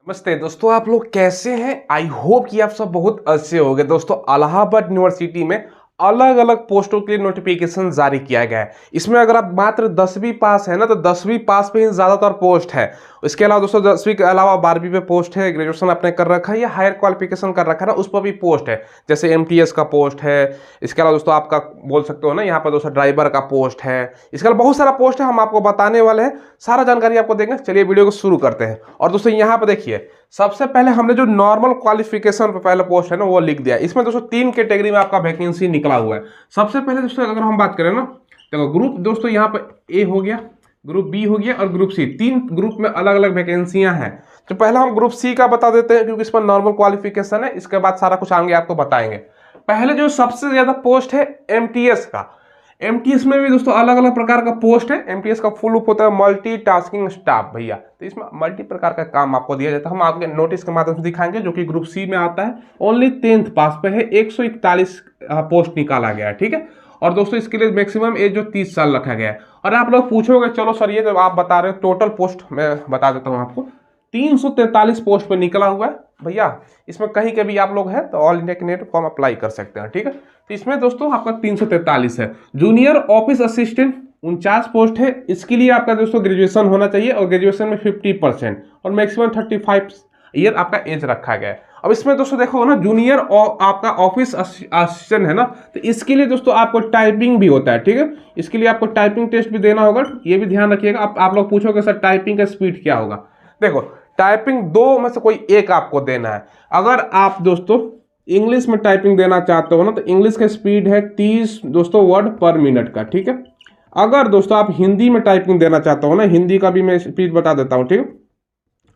नमस्ते दोस्तों, आप लोग कैसे हैं। आई होप कि आप सब बहुत अच्छे होंगे। दोस्तों, इलाहाबाद यूनिवर्सिटी में अलग अलग पोस्टों के लिए नोटिफिकेशन जारी किया गया है। इसमें अगर आप मात्र 10वीं पास है ना, तो 10वीं पास पे ही ज़्यादातर पोस्ट है। इसके अलावा दोस्तों 10वीं के अलावा 12वीं पे पोस्ट है, ग्रेजुएशन आपने कर रखा है या हायर क्वालिफिकेशन कर रखा है ना, उस पर भी पोस्ट है। जैसे एमटीएस का पोस्ट है। इसके अलावा दोस्तों आपका बोल सकते हो ना, यहाँ पर दोस्तों ड्राइवर का पोस्ट है। इसके अलावा बहुत सारा पोस्ट है, हम आपको बताने वाले हैं। सारा जानकारी आपको देंगे। चलिए वीडियो को शुरू करते हैं। और दोस्तों यहाँ पर देखिए, सबसे पहले हमने जो नॉर्मल क्वालिफिकेशन पे पहले पोस्ट है ना, वो लिख दिया। इसमें दोस्तों 3 कैटेगरी में आपका वैकेंसी निकला हुआ है। सबसे पहले दोस्तों अगर हम बात करें ना, देखो ग्रुप दोस्तों यहाँ पर ए हो गया, ग्रुप बी हो गया और ग्रुप सी। 3 ग्रुप में अलग अलग वैकेंसियां हैं। तो पहला हम ग्रुप सी का बता देते हैं, क्योंकि इस पर नॉर्मल क्वालिफिकेशन है। इसके बाद सारा कुछ आगे आपको बताएंगे। पहले जो सबसे ज्यादा पोस्ट है एमटीएस का। एमटीएस में भी दोस्तों अलग अलग प्रकार का पोस्ट है। एमटीएस का फुल रूप होता है मल्टी टास्किंग स्टाफ भैया। तो इसमें मल्टी प्रकार का काम आपको दिया जाता है। हम आपके नोटिस के माध्यम से दिखाएंगे, जो कि ग्रुप सी में आता है। ओनली 10th पास पे है। 141 पोस्ट निकाला गया है, ठीक है। और दोस्तों इसके लिए मैक्सिमम एज जो 30 साल रखा गया है। और आप लोग पूछोगे, चलो सर ये तो आप बता रहे हो टोटल पोस्ट, मैं बता देता हूँ आपको। 343 पोस्ट पे निकला हुआ है भैया। इसमें कहीं के भी आप लोग हैं तो all India candidate form apply कर सकते हैं, ठीक है। तो इसमें दोस्तों आपका 343 है। जूनियर ऑफिस असिस्टेंट 49 पोस्ट है। इसके लिए आपका दोस्तों ग्रेजुएशन होना चाहिए, और ग्रेजुएशन में 50% और मैक्सिमम 35 ईयर आपका एज रखा गया है। अब इसमें दोस्तों देखो ना, जूनियर आपका ऑफिस असिस्टेंट है ना, तो इसके लिए दोस्तों आपको टाइपिंग भी होता है, ठीक है। इसके लिए आपको टाइपिंग टेस्ट भी देना होगा, ये भी ध्यान रखिएगा। आप लोग पूछोगे सर टाइपिंग का स्पीड क्या होगा। देखो, टाइपिंग 2 में से कोई एक आपको देना है। अगर आप दोस्तों इंग्लिश में टाइपिंग देना चाहते हो ना, तो इंग्लिश का स्पीड है 30 दोस्तों वर्ड पर मिनट का, ठीक है। अगर दोस्तों आप हिंदी में टाइपिंग देना चाहते हो ना, हिंदी का भी मैं स्पीड बता देता हूँ, ठीक है।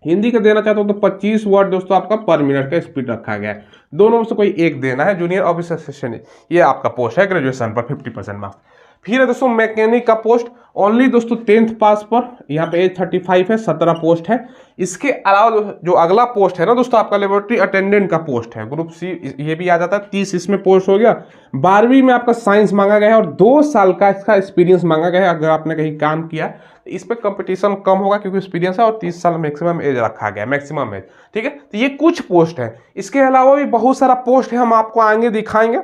हिंदी का देना चाहते हो तो 25 वर्ड दोस्तों आपका पर मिनट का स्पीड रखा गया है। दोनों में से कोई एक देना है। जूनियर ऑफिस असिस्टेंट ये आपका पोस्ट है ग्रेजुएशन पर 50% मार्क्स। फिर है दोस्तों मैकेनिक का पोस्ट। ओनली दोस्तों 10th पास पर, यहाँ पे एज 35 है, 17 पोस्ट है। इसके अलावा जो अगला पोस्ट है ना दोस्तों, आपका लेबोरेटरी अटेंडेंट का पोस्ट है, ग्रुप सी। ये भी आ जाता है, 30 इसमें पोस्ट हो गया। 12वीं में आपका साइंस मांगा गया है, और 2 साल का इसका एक्सपीरियंस मांगा गया है। अगर आपने कहीं काम किया तो इस पर कंपटीशन कम होगा, क्योंकि एक्सपीरियंस है, और 30 साल मैक्सिमम एज रखा गया है, मैक्सिमम एज, ठीक है। तो ये कुछ पोस्ट है। इसके अलावा भी बहुत सारा पोस्ट है, हम आपको आगे दिखाएंगे।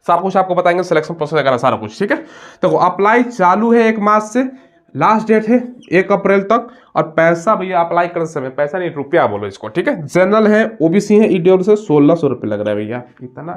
सारा कुछ आपको बताएंगे, सिलेक्शन प्रोसेस वगैरह सारा कुछ, ठीक है। तो अप्लाई चालू है 1 मार्च से, लास्ट डेट है 1 अप्रैल तक। और पैसा भैया अप्लाई करते समय, पैसा नहीं रुपया बोलो इसको, ठीक है। जनरल है, ओबीसी है, ईडब्ल्यू से 1600 रुपये लग रहा है भैया। इतना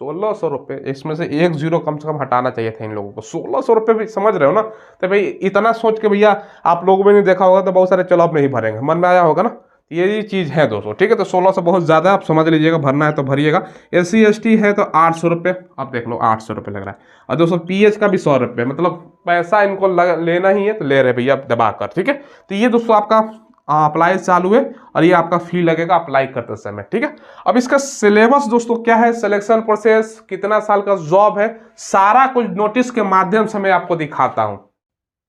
1600 रुपये, इसमें से एक जीरो कम से कम हटाना चाहिए था इन लोगों को। 1600 रुपये भी समझ रहे हो ना। तो भाई इतना सोच के भैया, आप लोगों में नहीं देखा होगा तो बहुत सारे चलो आप नहीं भरेंगे, मन में आया होगा ना। ये चीज़ है दोस्तों, ठीक है। तो 1600 बहुत ज़्यादा है, आप समझ लीजिएगा। भरना है तो भरिएगा। SC ST है तो 800 रुपये, आप देख लो 800 रुपये लग रहा है। और दोस्तों PH का भी 100 रुपये, मतलब पैसा इनको लेना ही है तो ले रहे भैया दबा कर, ठीक है। तो ये दोस्तों आपका अप्लाई चालू है, और ये आपका फी लगेगा अप्लाई करते समय, ठीक है। अब इसका सिलेबस दोस्तों क्या है, सिलेक्शन प्रोसेस, कितना साल का जॉब है, सारा कुछ नोटिस के माध्यम से मैं आपको दिखाता हूं।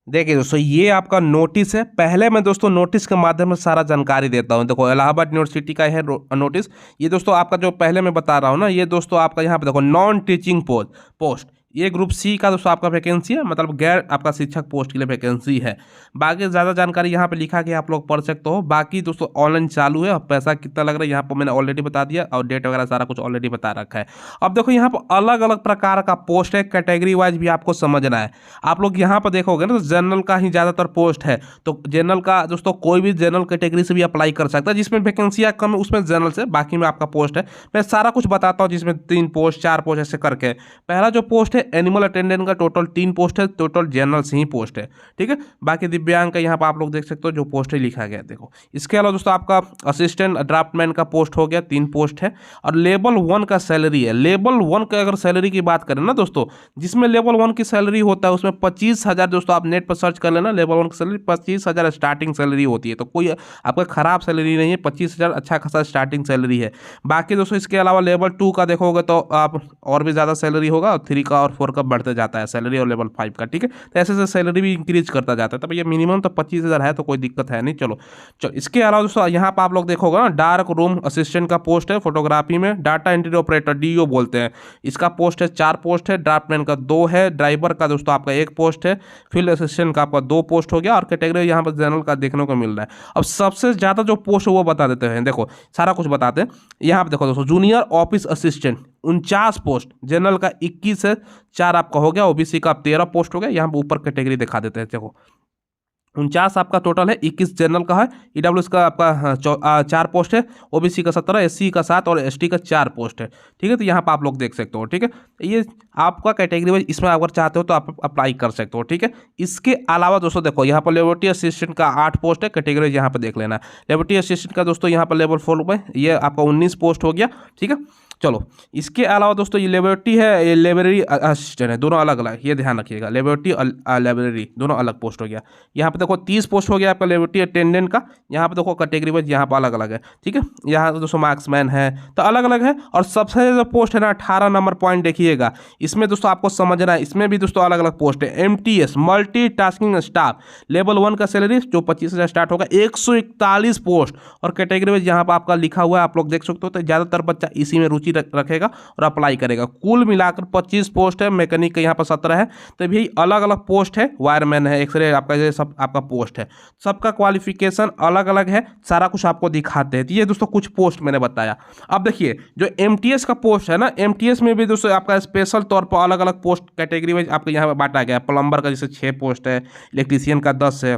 देखिए दोस्तों, ये आपका नोटिस है। पहले मैं दोस्तों नोटिस के माध्यम से सारा जानकारी देता हूं। देखो, इलाहाबाद यूनिवर्सिटी का है नोटिस। ये दोस्तों आपका जो पहले मैं बता रहा हूं ना, ये दोस्तों आपका यहाँ पे देखो, नॉन टीचिंग पोस्ट। ये ग्रुप सी का दोस्तों आपका वैकेंसी है, मतलब गैर आपका शिक्षक पोस्ट के लिए वैकेंसी है। बाकी ज़्यादा जानकारी यहाँ पे लिखा गया, आप लोग पढ़ सकते हो। बाकी दोस्तों ऑनलाइन चालू है, और पैसा कितना लग रहा है यहाँ पर मैंने ऑलरेडी बता दिया, और डेट वगैरह सारा कुछ ऑलरेडी बता रखा है। अब देखो यहाँ पर अलग अलग प्रकार का पोस्ट है, कैटेगरी वाइज भी आपको समझना है। आप लोग यहाँ पर देखोगे ना, तो जनरल का ही ज़्यादातर पोस्ट है। तो जनरल का दोस्तों कोई भी जनरल कैटेगरी से भी अप्लाई कर सकता है, जिसमें वैकेंसियाँ कम है उसमें जनरल से, बाकी में आपका पोस्ट है। मैं सारा कुछ बताता हूँ, जिसमें 3 पोस्ट 4 पोस्ट ऐसे करके। पहला जो पोस्ट है एनिमल अटेंडेंट का, टोटल 3 पोस्ट है, टोटल जनरल से ही पोस्ट है, ठीक है। बाकी दिव्यांग का यहाँ पर आप लोग देख सकते हो जो पोस्ट है लिखा गया, देखो। इसके अलावा दोस्तों आपका असिस्टेंट ड्राफ्टमैन का पोस्ट हो गया, 3 पोस्ट है। और लेवल 1 का सैलरी है। लेवल 1 का अगर सैलरी की बात करें ना दोस्तों, जिसमें लेवल 1 की सैलरी होता है उसमें 25,000, दोस्तों आप नेट पर सर्च कर लेना, लेवल 1 की सैलरी 25,000 स्टार्टिंग सैलरी होती है। तो कोई आपका खराब सैलरी नहीं है, 25,000 अच्छा खासा स्टार्टिंग सैलरी है। बाकी दोस्तों इसके अलावा लेवल 2 का देखोगे तो आप और भी ज़्यादा सैलरी होगा, और 3 का और लेवल 4 का बढ़ते जाता है सैलरी और लेवल 5 का, ठीक है। तो ऐसे ऐसे सैलरी भी इंक्रीज करता जाता है। तो भैया मिनिमम तो 25,000 है, तो कोई दिक्कत है नहीं। चलो इसके अलावा दोस्तों यहाँ पर आप लोग देखोगे ना, डार्क रूम असिस्टेंट का पोस्ट है फोटोग्राफी में, डाटा एंट्री ऑपरेटर डीओ बोलते हैं, इसका पोस्ट है 4 पोस्ट है, ड्राफ्टमैन का 2 है, ड्राइवर का दोस्तों आपका 1 पोस्ट है, फील्ड असिस्टेंट का आपका 2 पोस्ट हो गया, और कैटेगरी यहाँ पर जनरल का देखने को मिल रहा है। अब सबसे ज़्यादा जो पोस्ट है वो बता देते हैं, देखो सारा कुछ बताते हैं यहाँ पर। देखो दोस्तों junior office assistant 49 post, general का 21 है, 4 आपका हो गया, ओबीसी का 13 पोस्ट हो गया। यहाँ पर ऊपर कैटेगरी दिखा देते हैं, देखो 49 आपका टोटल है, 21 जनरल का है, ईडब्ल्यूएस का आपका 4 पोस्ट है, ओबीसी का 17, एससी का 7 और एसटी का 4 पोस्ट है, ठीक है। तो यहाँ पर आप लोग देख सकते हो, ठीक है। ये आपका कैटेगरी वाइज इसमें अगर चाहते हो तो आप अप्लाई कर सकते हो, ठीक है। इसके अलावा दोस्तों देखो यहाँ पर लेबोरेटरी असिस्टेंट का 8 पोस्ट है, कैटेगरी यहाँ पर देख लेना। लेबोरेटरी असिस्टेंट का दोस्तों यहाँ पर लेवल 4 में ये आपका 19 पोस्ट हो गया, ठीक है। चलो इसके अलावा दोस्तों ये लेबोरेटरी है, ये लाइब्रेरी असिस्टेंट है, दोनों अलग अलग, ये ध्यान रखिएगा, लेबोरेटरी लाइब्रेरी दोनों अलग पोस्ट हो गया। यहाँ पे देखो 30 पोस्ट हो गया आपका लेबोरेटरी अटेंडेंट का, यहाँ पे देखो कैटेगरी वाइज यहाँ पर अलग अलग है, ठीक है। यहाँ दोस्तों मार्क्समैन है, तो अलग अलग है। और सबसे जो पोस्ट है ना 18 नंबर पॉइंट देखिएगा, इसमें दोस्तों आपको समझना है, इसमें भी दोस्तों अलग अलग पोस्ट है। MTS multi tasking staff level 1 का सैलरी जो 25,000 स्टार्ट होगा, 141 पोस्ट, और कैटेगरी वाइज यहाँ पर आपका लिखा हुआ है, आप लोग देख सकते हो। तो ज़्यादातर बच्चा इसी में रुचि रखेगा और अप्लाई करेगा। कुल मिलाकर 25 पोस्ट है, मैकेनिक का यहाँ पर 17 है। तो भी अलग अलग पोस्ट है, वायरमैन है, एक्सरे आपका, ये सब आपका पोस्ट है, सबका क्वालिफिकेशन अलग अलग है, सारा कुछ आपको दिखाते हैं। तो ये दोस्तों कुछ पोस्ट मैंने बताया। अब देखिए जो MTS का पोस्ट है ना, MTS में भी दोस्तों आपका स्पेशल तौर पर अलग अलग पोस्ट कैटेगरी वाइज आपको यहाँ पर बांटा गया है। प्लम्बर का जैसे 6 पोस्ट है, इलेक्ट्रीशियन का 10 है,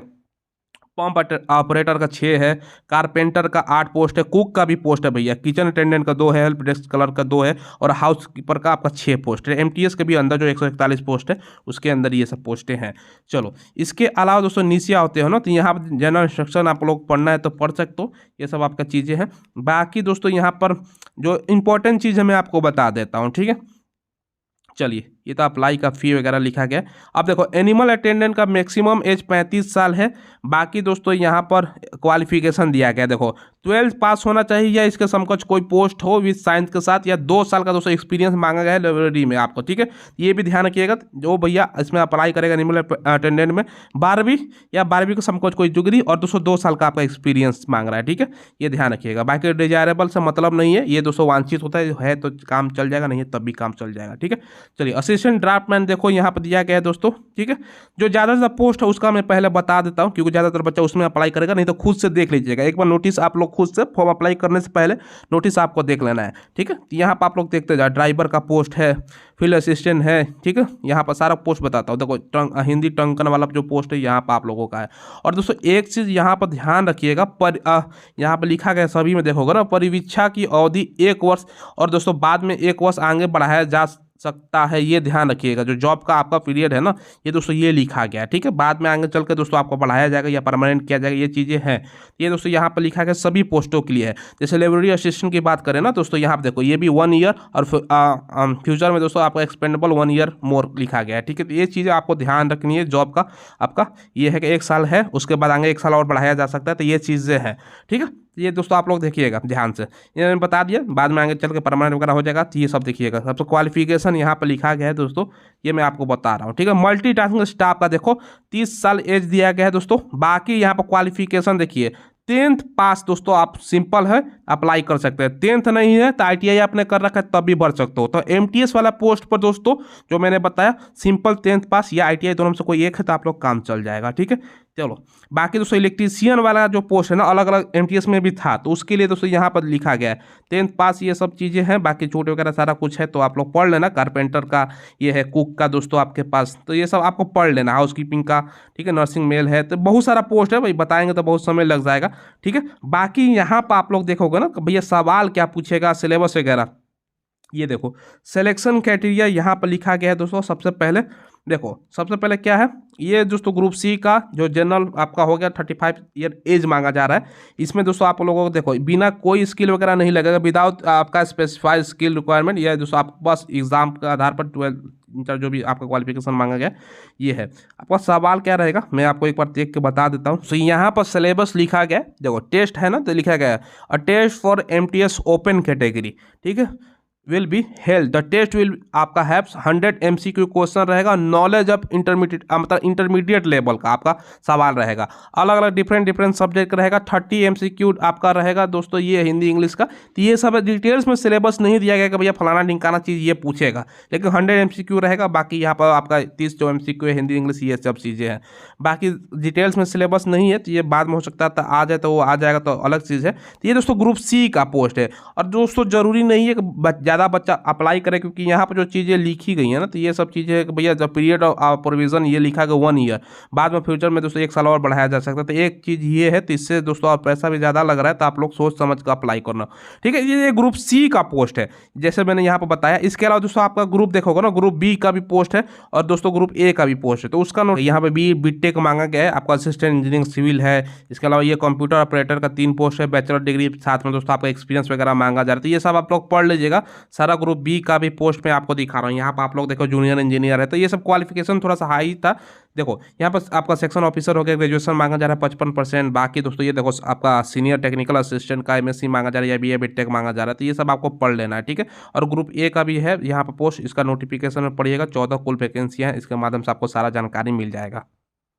पंप ऑपरेटर का 6 है, कारपेंटर का 8 पोस्ट है, कुक का भी पोस्ट है भैया, किचन अटेंडेंट का 2 है, हेल्प डेस्क कलर का 2 है, और हाउस कीपर का आपका 6 पोस्ट है। MTS के भी अंदर जो 141 पोस्ट है उसके अंदर ये सब पोस्टें हैं। चलो इसके अलावा दोस्तों नीचे आते हो ना, तो यहाँ पर जनरल इंस्ट्रक्शन आप लोग पढ़ना है तो पढ़ सकते हो, ये सब आपका चीज़ें हैं। बाकी दोस्तों यहाँ पर जो इंपॉर्टेंट चीज़ है मैं आपको बता देता हूँ, ठीक है। चलिए ये तो अप्लाई का फ़ी वगैरह लिखा गया। अब देखो एनिमल अटेंडेंट का मैक्सिमम एज 35 साल है। बाकी दोस्तों यहाँ पर क्वालिफिकेशन दिया गया, देखो 12th पास होना चाहिए या इसके समकक्ष कोई पोस्ट हो विद साइंस के साथ, या 2 साल का दोस्तों एक्सपीरियंस मांगा गया है लाइब्रेरी में आपको, ठीक है। ये भी ध्यान रखिएगा, जो भैया इसमें अप्लाई करेगा एनिमल अटेंडेंट में 12वीं या 12वीं के समकक्ष कोई डिग्री और दोस्तों 2 साल का आपका एक्सपीरियंस मांग रहा है, ठीक है। ये ध्यान रखिएगा। बाकी डिजायरेबल से मतलब नहीं है, ये दोस्तों वांछित होता है तो काम चल जाएगा, नहीं है तब भी काम चल जाएगा, ठीक है। चलिए असिस्टेंट ड्राफ्टमैन देखो यहाँ पर दिया गया है दोस्तों, ठीक है। जो ज़्यादा पोस्ट है उसका मैं पहले बता देता हूँ, क्योंकि ज़्यादातर बच्चा उसमें अप्लाई करेगा, नहीं तो खुद से देख लीजिएगा एक बार नोटिस, आप लोग खुद से फॉर्म अप्लाई करने से पहले नोटिस आपको देख लेना है, ठीक है। यहाँ पर आप लोग देखते जाओ, ड्राइवर का पोस्ट है, फील्ड असिस्टेंट है, ठीक है। यहाँ पर सारा पोस्ट बताता हूँ, देखो हिंदी टंकन वाला जो पोस्ट है यहाँ पर आप लोगों का है। और दोस्तों एक चीज़ यहाँ पर ध्यान रखिएगा, यहाँ पर लिखा गया सभी में देखोगे ना, परिवीक्षा की अवधि 1 वर्ष और दोस्तों बाद में 1 वर्ष आगे बढ़ाया जा सकता है, ये ध्यान रखिएगा। जो जॉब का आपका पीरियड है ना, ये दोस्तों ये लिखा गया है, ठीक है। बाद में आगे चल के दोस्तों आपको बढ़ाया जाएगा या परमानेंट किया जाएगा, ये चीज़ें हैं। ये दोस्तों यहाँ पर लिखा गया सभी पोस्टों के लिए है। जैसे लाइब्रेरी असिस्टेंट की बात करें ना दोस्तों, यहाँ पर देखो ये भी 1 ईयर और फ्यूचर में दोस्तों आपको एक्सपेंडेबल 1 ईयर मोर लिखा गया है, ठीक है। तो ये चीज़ें आपको ध्यान रखनी है। जॉब का आपका ये है कि 1 साल है, उसके बाद आगे 1 साल और बढ़ाया जा सकता है, तो ये चीज़ें हैं, ठीक है। ये दोस्तों आप लोग देखिएगा ध्यान से, ये मैंने बता दिया, बाद में आगे चल के परमानेंट वगैरह हो जाएगा, तो ये सब देखिएगा। सबसे क्वालिफिकेशन यहाँ पर लिखा गया है दोस्तों, ये मैं आपको बता रहा हूँ, ठीक है। मल्टीटास्किंग स्टाफ का देखो 30 साल एज दिया गया है दोस्तों। बाकी यहाँ पर क्वालिफिकेशन देखिए 10th पास दोस्तों, आप सिंपल है अप्लाई कर सकते हैं। 10th नहीं है तो ITI आपने कर रखा है तब भी भर सकते हो। तो MTS वाला पोस्ट पर दोस्तों जो मैंने बताया, सिंपल 10th पास या ITI दोनों में से कोई एक है तो आप लोग काम चल जाएगा, ठीक है। चलो बाकी दोस्तों इलेक्ट्रीशियन वाला जो पोस्ट है ना, अलग अलग MTS में भी था, तो उसके लिए दोस्तों यहाँ पर लिखा गया है 10th पास, ये सब चीज़ें हैं। बाकी छोटे वगैरह सारा कुछ है तो आप लोग पढ़ लेना। कारपेंटर का ये है, कुक का दोस्तों आपके पास, तो ये सब आपको पढ़ लेना। हाउसकीपिंग का, ठीक है, नर्सिंग मेल है, तो बहुत सारा पोस्ट है भाई, बताएंगे तो बहुत समय लग जाएगा, ठीक है। बाकी यहाँ पर आप लोग देखोगे ना भैया सवाल क्या पूछेगा, सिलेबस वगैरह, ये देखो सिलेक्शन क्राइटेरिया यहाँ पर लिखा गया है दोस्तों। सबसे पहले देखो, सबसे पहले क्या है, ये दोस्तों ग्रुप सी का जो जनरल आपका हो गया 35 ईयर एज मांगा जा रहा है। इसमें दोस्तों आप लोगों को देखो बिना कोई स्किल वगैरह नहीं लगेगा, विदाउट आपका स्पेसिफाइड स्किल रिक्वायरमेंट। ये दोस्तों आप बस एग्जाम के आधार पर 12 जो भी आपका क्वालिफिकेशन मांगा गया ये है। आपका सवाल क्या रहेगा मैं आपको एक बार देख के बता देता हूँ। तो यहाँ पर सिलेबस लिखा गया, देखो टेस्ट है ना, तो लिखा गया a test for MTS open category, ठीक है। Will be held. The test will आपका हैव 100 MCQ क्वेश्चन रहेगा, नॉलेज ऑफ इंटरमीडिएट मतलब इंटरमीडिएट लेवल का आपका सवाल रहेगा। अलग अलग डिफरेंट सब्जेक्ट का रहेगा। 30 MCQ आपका रहेगा दोस्तों, ये हिंदी इंग्लिश का। तो ये सब डिटेल्स में सिलेबस नहीं दिया गया कि भैया फलाना ढिमकाना चीज़ ये पूछेगा, लेकिन 100 MCQ रहेगा। बाकी यहाँ पर आपका 30 जो MCQ है हिंदी इंग्लिश, ये सब चीज़ें हैं। बाकी डिटेल्स में सिलेबस नहीं है, तो ये बाद में हो सकता है आ जाए तो वो आ जाएगा, तो अलग चीज़ है। तो ये दोस्तों ग्रुप सी का पोस्ट है। और दोस्तों जरूरी नहीं है कि ज़्यादा बच्चा अप्लाई करे, क्योंकि यहाँ पर जो चीज़ें लिखी गई हैं ना, तो ये सब चीज़ें भैया जब पीरियड ऑफ प्रोविजन ये लिखा गया 1 ईयर, बाद में फ्यूचर में दोस्तों 1 साल और बढ़ाया जा सकता है। तो एक चीज़ ये है, तो इससे दोस्तों आप पैसा भी ज़्यादा लग रहा है, तो आप लोग सोच समझ कर अप्लाई करना, ठीक है। ये ग्रुप सी का पोस्ट है जैसे मैंने यहाँ पर बताया। इसके अलावा दोस्तों आपका ग्रुप देखोगे ना, ग्रुप बी का भी पोस्ट है और दोस्तों ग्रुप ए का भी पोस्ट है। तो उसका नोट यहाँ पे बीटेक मांगा गया है, आपका असिस्टेंट इंजीनियरिंग सिविल है। इसके अलावा ये कंप्यूटर ऑपरेटर का 3 पोस्ट है, बैचलर डिग्री साथ में दोस्तों आपका एक्सपीरियंस वगैरह मांगा जा रहा है। तो ये सब आप लोग पढ़ लीजिएगा। सारा ग्रुप बी का भी पोस्ट मैं आपको दिखा रहा हूँ। यहाँ पर आप लोग देखो जूनियर इंजीनियर है, तो ये सब क्वालिफिकेशन थोड़ा सा हाई था। देखो यहाँ पर आपका सेक्शन ऑफिसर हो गया, ग्रेजुएशन मांगा जा रहा है 55%। बाकी दोस्तों ये देखो आपका सीनियर टेक्निकल असिस्टेंट का MSc मांगा जा रहा है, या BA BTech मांगा जा रहा है। तो ये सब आपको पढ़ लेना है, ठीक है। और ग्रुप ए का भी है यहाँ पर पोस्ट, इसका नोटिफिकेशन में पढ़िएगा। 14 कुल वैकेंसियाँ हैं, इसके माध्यम से आपको सारा जानकारी मिल जाएगा।